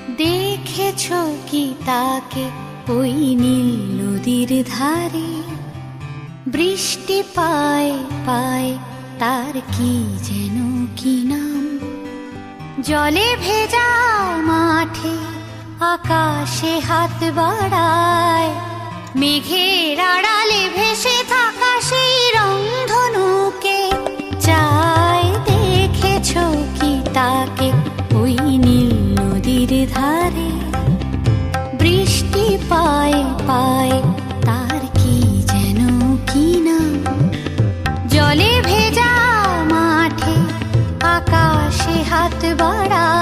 দেখেছ কি তাকে ওই নীল নদীর ধারে? বৃষ্টি পায় পায় তার কি যেন কি নাম। জলে ভেজা মাঠে আকাশে হাত বাড়ায়, মেঘের আড়ালে ভেসে থাকা সেই রংধনুকে চায়। দেখেছ কি তাকে ওই নীল নদীর ধারে? বৃষ্টি পায় পায় তার কি যেন কি নাম। জলে ভেজা মাঠে আকাশে হাত বাড়ায়,